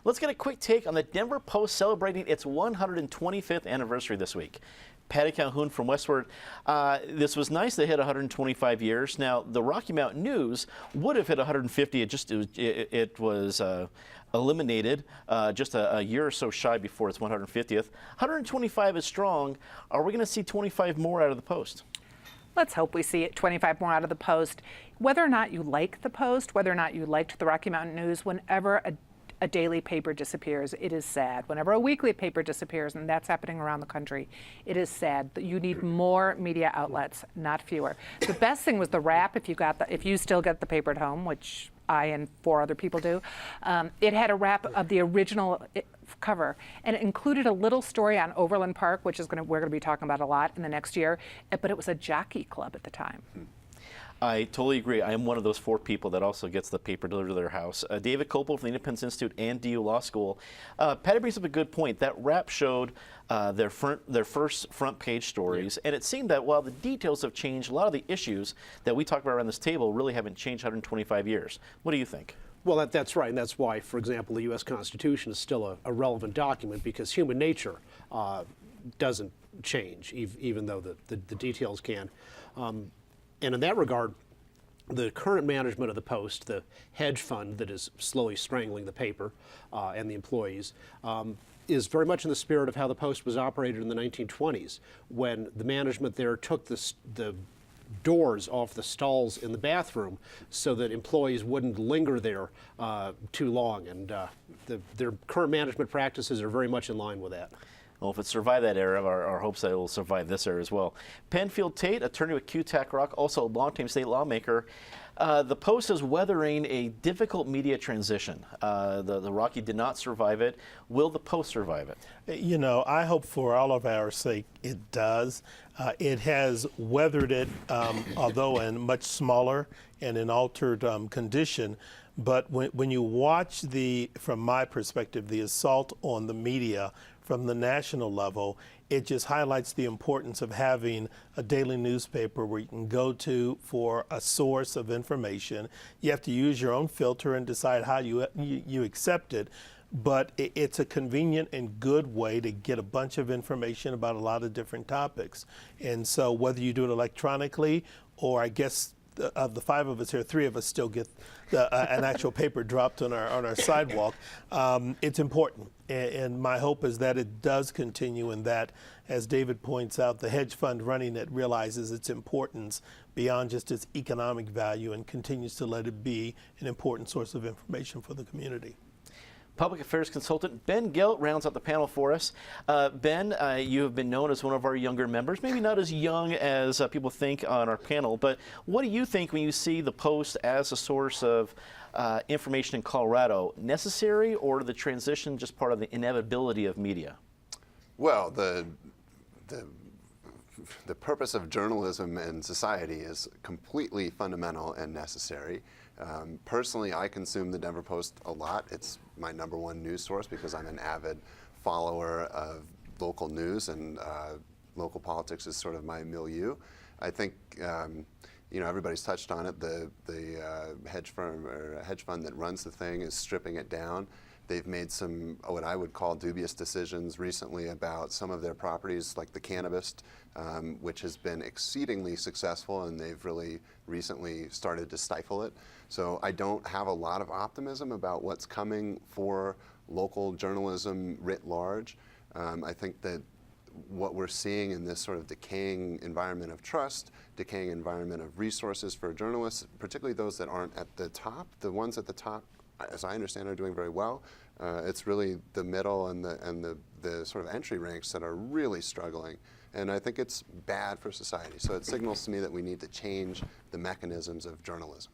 Let's get a quick take on the Denver Post celebrating its 125th anniversary this week. Patty Calhoun from Westward. This was nice. They hit 125 years. Now, the Rocky Mountain News would have hit 150. It was eliminated just a year or so shy before its 150th. 125 is strong. Are we going to see 25 more out of the Post? Let's hope we see 25 more out of the Post. Whether or not you like the Post, whether or not you liked the Rocky Mountain News, whenever a daily paper disappears, it is sad. Whenever a weekly paper disappears, and that's happening around the country, it is sad. You need more media outlets, not fewer. The best thing was the wrap. If you still get the paper at home, which I and 4 other people do, it had a wrap of the original cover, and it included a little story on Overland Park, which we're going to be talking about a lot in the next year. But it was a jockey club at the time. I totally agree. I am one of those 4 people that also gets the paper delivered to their house. David Kopel from the Independence Institute and DU Law School. Patty brings up a good point. That wrap showed their first front page stories, and it seemed that while the details have changed, a lot of the issues that we talk about around this table really haven't changed 125 years. What do you think? Well, that's right, and that's why, for example, the U.S. Constitution is still a relevant document, because human nature doesn't change, even though the details can. And in that regard, the current management of the Post, the hedge fund that is slowly strangling the paper and the employees, is very much in the spirit of how the Post was operated in the 1920s, when the management there took the doors off the stalls in the bathroom so that employees wouldn't linger there too long. And their current management practices are very much in line with that. Well, if it survived that era, our hopes that it will survive this era as well. Penfield Tate, attorney with QTAC Rock, also a longtime state lawmaker. The Post is weathering a difficult media transition. The Rocky did not survive it. Will the Post survive it? You know, I hope for all of our sake it does. It has weathered it, although in much smaller and in altered condition. But when you watch from my perspective, the assault on the media from the national level, it just highlights the importance of having a daily newspaper where you can go to for a source of information. You have to use your own filter and decide how you accept it. But it's a convenient and good way to get a bunch of information about a lot of different topics. And so whether you do it electronically, or I guess of the 5 of us here, 3 of us still get an actual paper dropped on our sidewalk. It's important, and my hope is that it does continue, and that, as David points out, the hedge fund running it realizes its importance beyond just its economic value and continues to let it be an important source of information for the community. Public Affairs Consultant Ben Gilt rounds out the panel for us. Ben, you have been known as one of our younger members, maybe not as young as people think on our panel, but what do you think when you see the Post as a source of information in Colorado? Necessary, or the transition just part of the inevitability of media? Well, the purpose of journalism in society is completely fundamental and necessary. Personally, I consume the Denver Post a lot. It's my #1 news source because I'm an avid follower of local news, and local politics is sort of my milieu. I think you know, everybody's touched on it. The hedge fund that runs the thing is stripping it down. They've made some what I would call dubious decisions recently about some of their properties, like the cannabis, which has been exceedingly successful, and they've really recently started to stifle it. So I don't have a lot of optimism about what's coming for local journalism writ large. I think that what we're seeing in this sort of decaying environment of trust, decaying environment of resources for journalists, particularly those that aren't at the top, the ones at the top, as I understand, are doing very well. It's really the middle and the sort of entry ranks that are really struggling. And I think it's bad for society. So it signals to me that we need to change the mechanisms of journalism.